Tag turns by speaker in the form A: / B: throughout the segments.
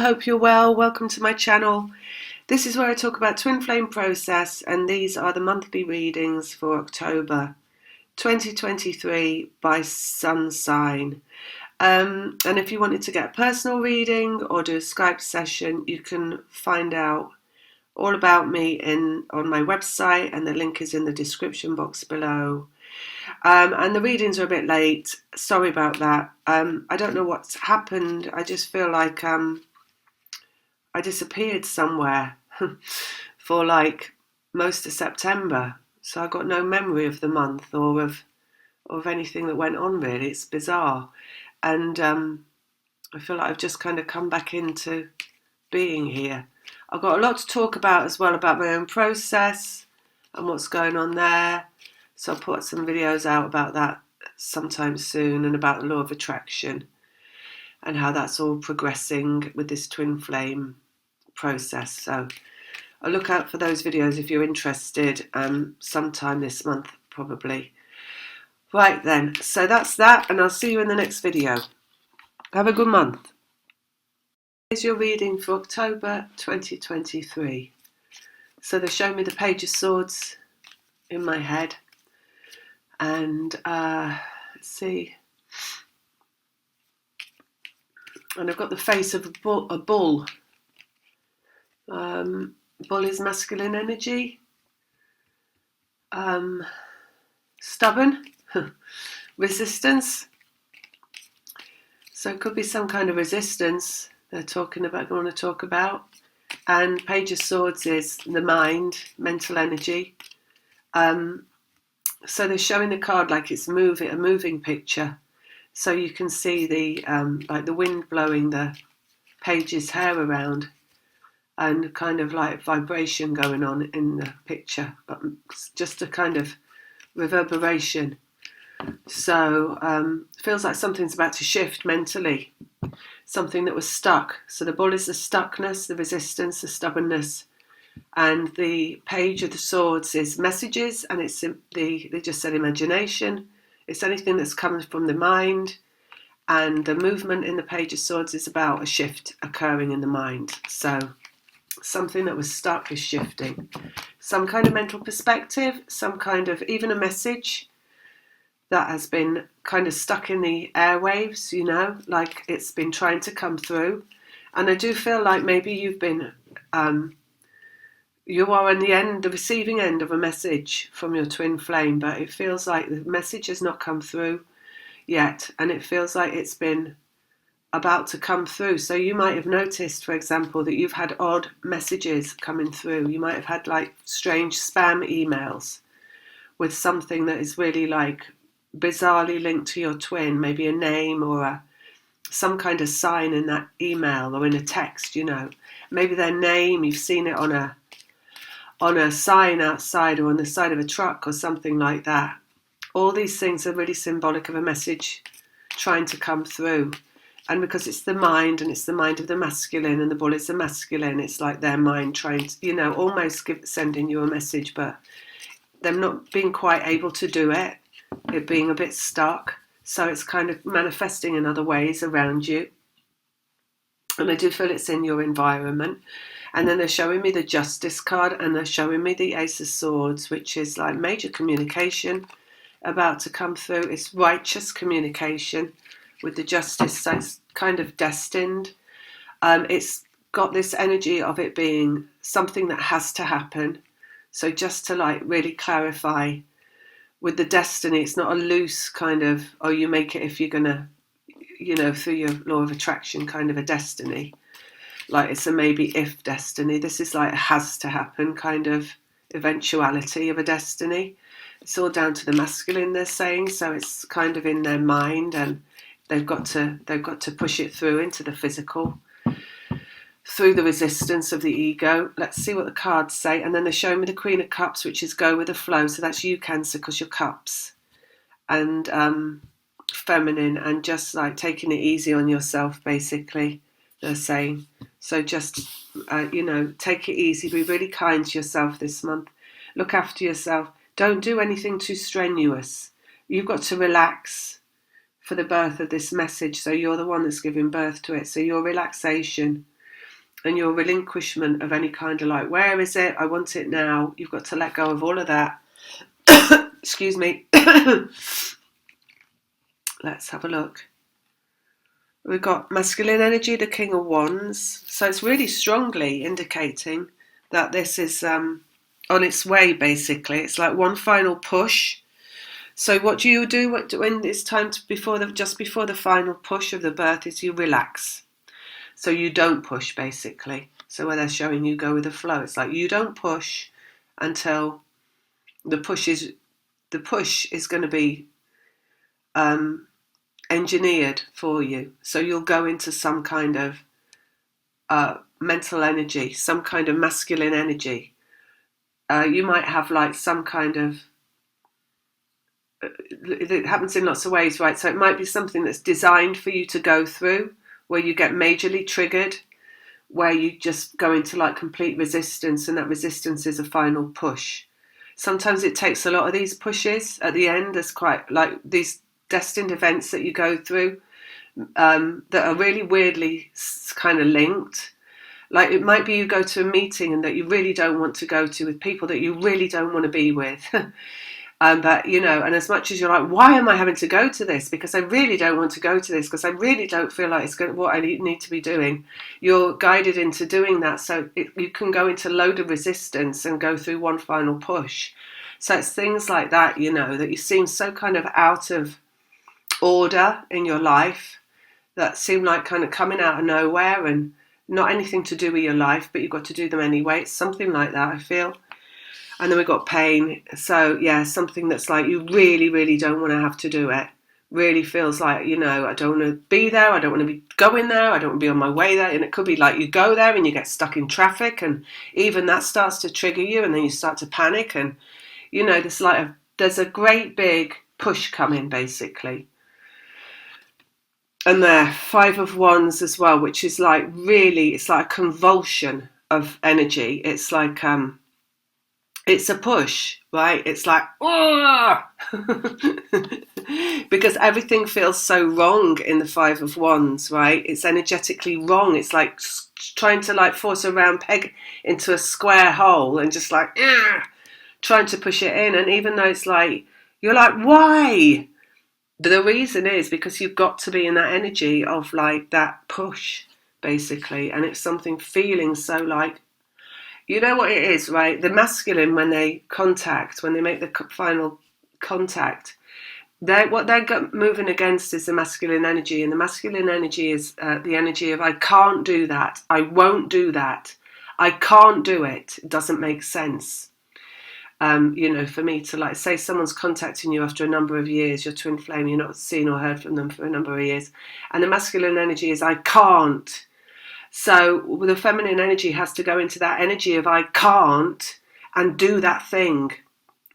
A: I hope you're well. Welcome to my channel. This is where I talk about twin flame process, and these are the monthly readings for October 2023 by sun sign. And if you wanted to get a personal reading or do a Skype session, you can find out all about me on my website, and the link is in the description box below. And the readings are a bit late. Sorry about that. I don't know what's happened. I just feel like I disappeared somewhere for like most of September, so I got no memory of the month or of anything that went on. Really, it's bizarre, and I feel like I've just kind of come back into being here. I've got a lot to talk about as well, about my own process and what's going on there. So I'll put some videos out about that sometime soon, and about the law of attraction and how that's all progressing with this twin flame process. So I'll look out for those videos if you're interested, sometime this month probably. Right then, so that's that, and I'll see you in the next video. Have a good month. Here's your reading for October 2023. So they show me the Page of Swords in my head, and let's see, and I've got the face of a bull. Bull is masculine energy, stubborn, resistance. So it could be some kind of resistance they're talking about, want to talk about. And Page of Swords is the mind, mental energy. So they're showing the card like it's a moving picture. So you can see the like the wind blowing the page's hair around, and kind of like vibration going on in the picture, but just a kind of reverberation. So it feels like something's about to shift mentally, something that was stuck. So the bull is the stuckness, the resistance, the stubbornness, and the Page of the Swords is messages, and it's they just said imagination. It's anything that's coming from the mind, and the movement in the Page of Swords is about a shift occurring in the mind. So something that was stuck is shifting. Some kind of mental perspective, some kind of, even a message that has been kind of stuck in the airwaves, you know, like it's been trying to come through. And I do feel like maybe you've been, you are on the receiving end of a message from your twin flame, but it feels like the message has not come through yet, and it feels like it's been about to come through. So you might have noticed, for example, that you've had odd messages coming through. You might have had like strange spam emails with something that is really like bizarrely linked to your twin, maybe a name or some kind of sign in that email or in a text, you know. Maybe their name, you've seen it on a sign outside or on the side of a truck or something like that. All these things are really symbolic of a message trying to come through. And because it's the mind, and it's the mind of the masculine, and the bull is the masculine, it's like their mind trying to, you know, almost sending you a message, but them not being quite able to do it, it being a bit stuck. So it's kind of manifesting in other ways around you. And I do feel it's in your environment. And then they're showing me the Justice card, and they're showing me the Ace of Swords, which is like major communication about to come through. It's righteous communication with the Justice, so it's kind of destined. It's got this energy of it being something that has to happen. So just to like really clarify with the destiny, it's not a loose kind of, oh, you make it if you're gonna, you know, through your law of attraction kind of a destiny. Like it's a maybe if destiny. This is like a has to happen kind of eventuality of a destiny. It's all down to the masculine, they're saying, so it's kind of in their mind, and they've got to push it through into the physical, through the resistance of the ego. Let's see what the cards say. And then they're showing me the Queen of Cups, which is go with the flow. So that's you, Cancer, because you're cups. And feminine, and just like taking it easy on yourself, basically, they're saying. So just, you know, take it easy. Be really kind to yourself this month. Look after yourself. Don't do anything too strenuous. You've got to relax for the birth of this message. So you're the one that's giving birth to it. So your relaxation and your relinquishment of any kind of like, where is it? I want it now. You've got to let go of all of that. Excuse me. Let's have a look. We've got masculine energy, the King of Wands. So it's really strongly indicating that this is on its way, basically. It's like one final push. So what do you do when it's time to, just before the final push of the birth is you relax. So you don't push, basically. So where they're showing you go with the flow, it's like you don't push until the push is going to be engineered for you. So you'll go into some kind of mental energy, some kind of masculine energy. You might have like some kind of, it happens in lots of ways, right? So it might be something that's designed for you to go through, where you get majorly triggered, where you just go into like complete resistance, and that resistance is a final push. Sometimes it takes a lot of these pushes at the end. There's quite like these destined events that you go through that are really weirdly kind of linked. Like it might be you go to a meeting and that you really don't want to go to, with people that you really don't want to be with. But, you know, and as much as you're like, why am I having to go to this? Because I really don't want to go to this, because I really don't feel like it's what I need to be doing. You're guided into doing that, so you can go into a load of resistance and go through one final push. So it's things like that, you know, that you seem so kind of out of order in your life, that seem like kind of coming out of nowhere and not anything to do with your life, but you've got to do them anyway. It's something like that, I feel. And then we've got pain. So, yeah, something that's like you really, really don't want to have to do it. Really feels like, you know, I don't want to be there. I don't want to be going there. I don't want to be on my way there. And it could be like you go there and you get stuck in traffic, and even that starts to trigger you, and then you start to panic. And, you know, there's a great big push coming, basically. And there, Five of Wands as well, which is like really, it's like a convulsion of energy. It's like, it's a push, right? It's like, oh! Because everything feels so wrong in the Five of Wands, right? It's energetically wrong. It's like trying to like force a round peg into a square hole and just like, trying to push it in. And even though it's like, you're like, why? The reason is because you've got to be in that energy of like that push, basically. And it's something feeling so like, you know what it is, right? The masculine, when they make the final contact, what they're moving against is the masculine energy. And the masculine energy is the energy of, I can't do that. I won't do that. I can't do it. It doesn't make sense. You know, for me to like say someone's contacting you after a number of years, your twin flame, you're not seen or heard from them for a number of years. And the masculine energy is, I can't. So the feminine energy has to go into that energy of I can't and do that thing,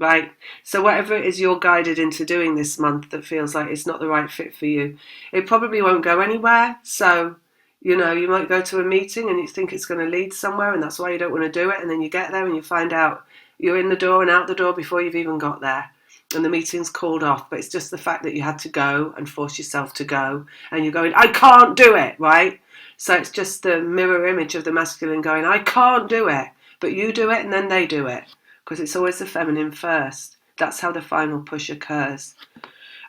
A: right? So whatever it is you're guided into doing this month that feels like it's not the right fit for you, it probably won't go anywhere. So, you know, you might go to a meeting and you think it's going to lead somewhere, and that's why you don't want to do it. And then you get there and you find out you're in the door and out the door before you've even got there. And the meeting's called off, but it's just the fact that you had to go and force yourself to go, and you're going, I can't do it, right? So it's just the mirror image of the masculine going, I can't do it, but you do it and then they do it, because it's always the feminine first. That's how the final push occurs.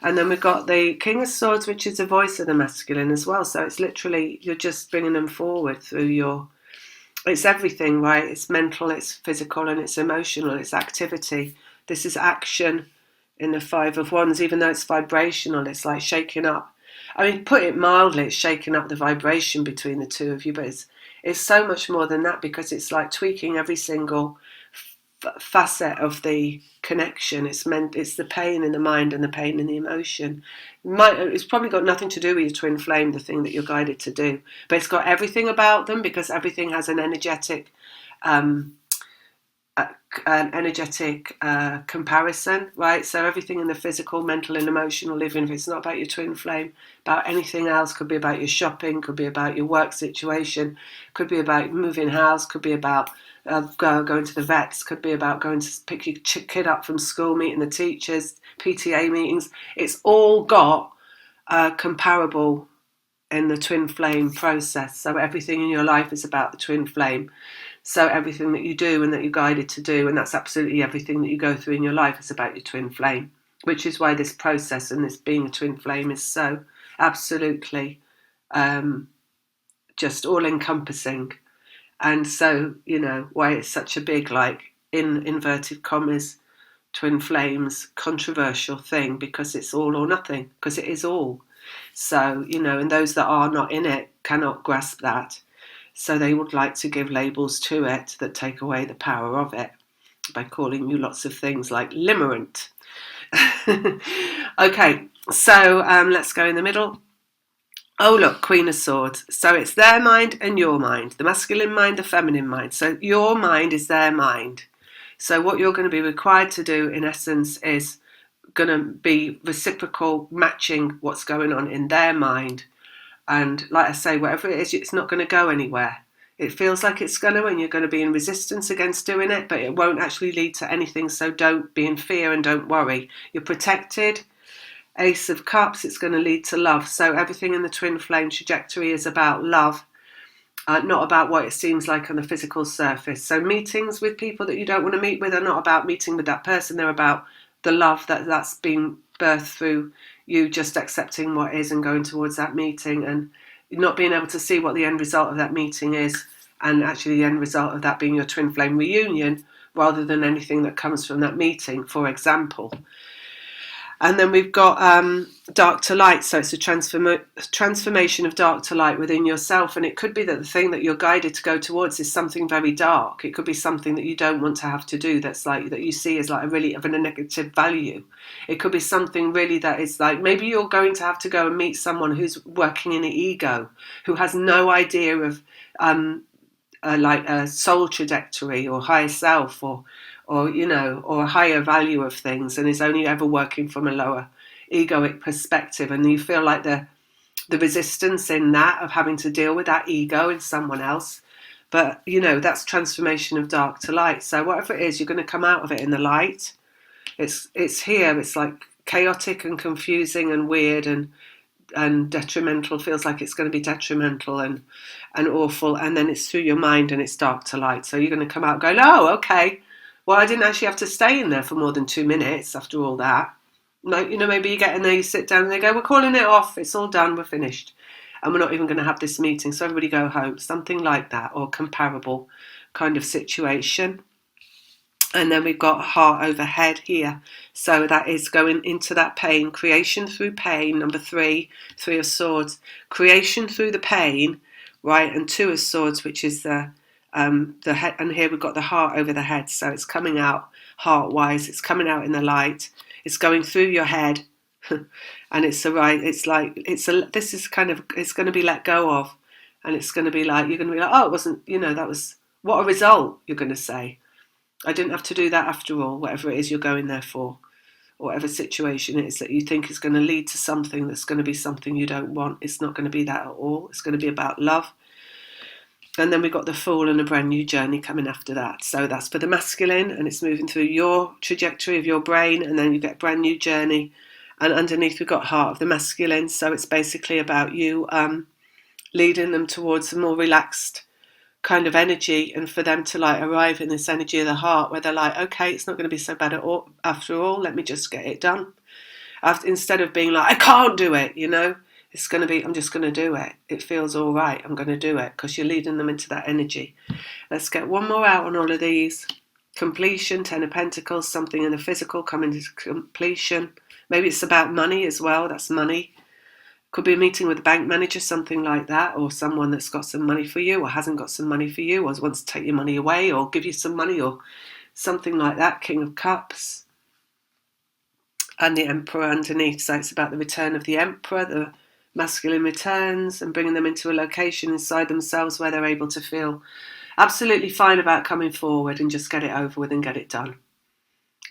A: And then we've got the King of Swords, which is the voice of the masculine as well. So it's literally, you're just bringing them forward through it's everything, right? It's mental, it's physical, and it's emotional, it's activity. This is action in the Five of Wands, even though it's vibrational, it's like shaking up. I mean, put it mildly, it's shaking up the vibration between the two of you, but it's so much more than that, because it's like tweaking every single facet of the connection. It's the pain in the mind and the pain in the emotion. It's probably got nothing to do with your twin flame, the thing that you're guided to do, but it's got everything about them, because everything has an energetic comparison, right? So everything in the physical, mental and emotional, even if it's not about your twin flame, about anything else, could be about your shopping, could be about your work situation, could be about moving house, could be about going to the vets, could be about going to pick your kid up from school, meeting the teachers, PTA meetings. It's all got comparable in the twin flame process. So everything in your life is about the twin flame. So everything that you do and that you're guided to do, and that's absolutely everything that you go through in your life, is about your twin flame, which is why this process and this being a twin flame is so absolutely just all encompassing. And so, why it's such a big, like, in inverted commas, twin flames controversial thing, because it's all or nothing, because it is all. So, and those that are not in it cannot grasp that. So they would like to give labels to it that take away the power of it by calling you lots of things like limerent. Okay, so let's go in the middle. Oh, look, Queen of Swords. So it's their mind and your mind, the masculine mind, the feminine mind. So your mind is their mind. So what you're going to be required to do, in essence, is going to be reciprocal, matching what's going on in their mind. And like I say, whatever it is, it's not going to go anywhere. It feels like it's going to, and you're going to be in resistance against doing it, but it won't actually lead to anything. So don't be in fear and don't worry. You're protected. Ace of Cups, it's going to lead to love. So everything in the twin flame trajectory is about love, not about what it seems like on the physical surface. So meetings with people that you don't want to meet with are not about meeting with that person. They're about the love that's been birthed through you just accepting what is and going towards that meeting, and not being able to see what the end result of that meeting is, and actually the end result of that being your twin flame reunion rather than anything that comes from that meeting, for example. And then we've got dark to light. So it's a transformation of dark to light within yourself. And it could be that the thing that you're guided to go towards is something very dark. It could be something that you don't want to have to do, that's like, that you see as like a really of a negative value. It could be something really that is like, maybe you're going to have to go and meet someone who's working in the ego, who has no idea of like a soul trajectory or higher self, or a higher value of things, and is only ever working from a lower egoic perspective. And you feel like the resistance in that of having to deal with that ego in someone else. But, that's transformation of dark to light. So whatever it is, you're going to come out of it in the light. It's here. It's like chaotic and confusing and weird and detrimental. Feels like it's going to be detrimental and awful. And then it's through your mind and it's dark to light. So you're going to come out going, oh, okay. Well, I didn't actually have to stay in there for more than 2 minutes after all that. No, maybe you get in there, you sit down and they go, we're calling it off. It's all done. We're finished. And we're not even going to have this meeting. So everybody go home. Something like that, or comparable kind of situation. And then we've got heart over head here. So that is going into that pain. Creation through pain. Number 3, 3 of Swords. Creation through the pain, right? And 2 of Swords, which is the head, and here we've got the heart over the head. So it's coming out heart-wise. It's coming out in the light. It's going through your head, and it's right. It's like this is kind of, it's going to be let go of, and it's going to be like, you're going to be like, oh, it wasn't. That was, what a result. You're going to say, I didn't have to do that after all. Whatever it is you're going there for, or whatever situation it is that you think is going to lead to something that's going to be something you don't want. It's not going to be that at all. It's going to be about love. And then we've got the Fool and a brand new journey coming after that. So that's for the masculine, and it's moving through your trajectory of your brain, and then you get a brand new journey. And underneath we've got heart of the masculine. So it's basically about you leading them towards a more relaxed kind of energy, and for them to like arrive in this energy of the heart where they're like, okay, it's not going to be so bad after all. Let me just get it done. Instead of being like, I can't do it, It's going to be, I'm just going to do it. It feels all right. I'm going to do it, because you're leading them into that energy. Let's get one more out on all of these. Completion, 10 of Pentacles, something in the physical coming to completion. Maybe it's about money as well. That's money. Could be a meeting with a bank manager, something like that, or someone that's got some money for you or hasn't got some money for you, or wants to take your money away or give you some money or something like that. King of Cups. And the Emperor underneath. So it's about the return of the Emperor, the masculine returns, and bringing them into a location inside themselves where they're able to feel absolutely fine about coming forward and just get it over with and get it done.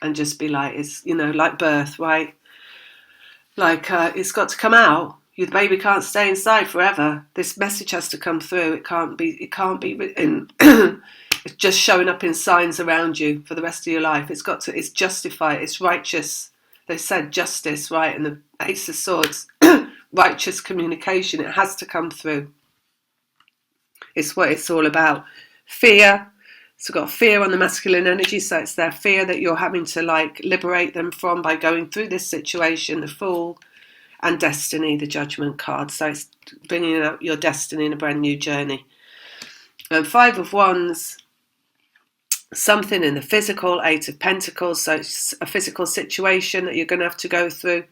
A: And just be like, it's, like birth, right? Like it's got to come out. Your baby can't stay inside forever. This message has to come through. It can't be written. It's just showing up in signs around you for the rest of your life. It's justified. It's righteous. They said justice, right? And the Ace of Swords righteous communication. It has to come through. It's what it's all about. Fear. So we've got fear on the masculine energy, so it's their fear that you're having to like liberate them from by going through this situation, the Fool, and Destiny, the Judgment card. So it's bringing out your destiny in a brand new journey. And Five of Wands, something in the physical. Eight of Pentacles, so it's a physical situation that you're going to have to go through.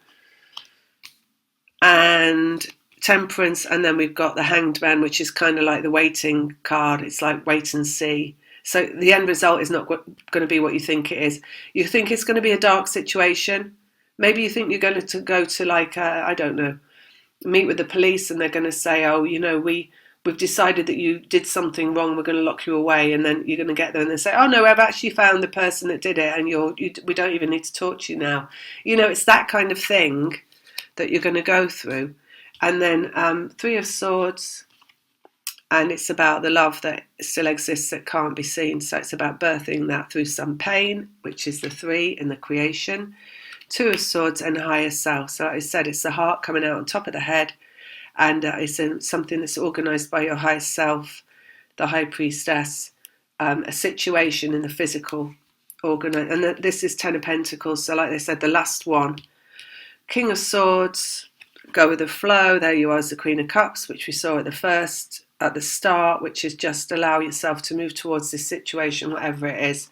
A: And Temperance, and then we've got the Hanged Man, which is kind of like the waiting card. It's like wait and see. So the end result is not going to be what you think it is. You think it's going to be a dark situation. Maybe you think you're going to go to like, I don't know, meet with the police, and they're going to say, oh, you know, we've decided that you did something wrong. We're going to lock you away. And then you're going to get there and they say, oh, no, I've actually found the person that did it. And we don't even need to talk to you now. You know, it's that kind of thing that you're going to go through. And then Three of Swords. And it's about the love that still exists that can't be seen. So it's about birthing that through some pain, which is the 3 in the creation. Two of Swords and higher self. So like I said, it's the heart coming out on top of the head. And it's something that's organised by your higher self, the High Priestess. A situation in the physical. And this is 10 of Pentacles. So like I said, the last one. King of Swords. Go with the flow. There you are as the Queen of Cups, which we saw at the start, which is just allow yourself to move towards this situation, whatever it is,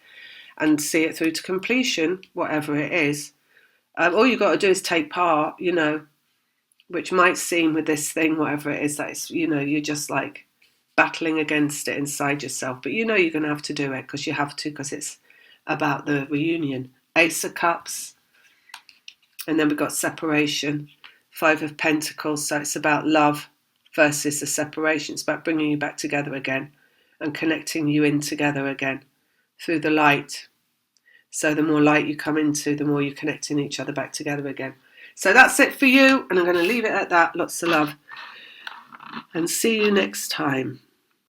A: and see it through to completion, whatever it is. All you've got to do is take part, you know, which might seem with this thing, whatever it is, that it's, you know, you're just like battling against it inside yourself. But you know you're going to have to do it because you have to, because it's about the reunion. Ace of Cups. And then we've got separation. 5 of Pentacles. So it's about love versus the separation. It's about bringing you back together again and connecting you in together again through the light. So the more light you come into, the more you're connecting each other back together again. So that's it for you, and I'm going to leave it at that. Lots of love, and see you next time.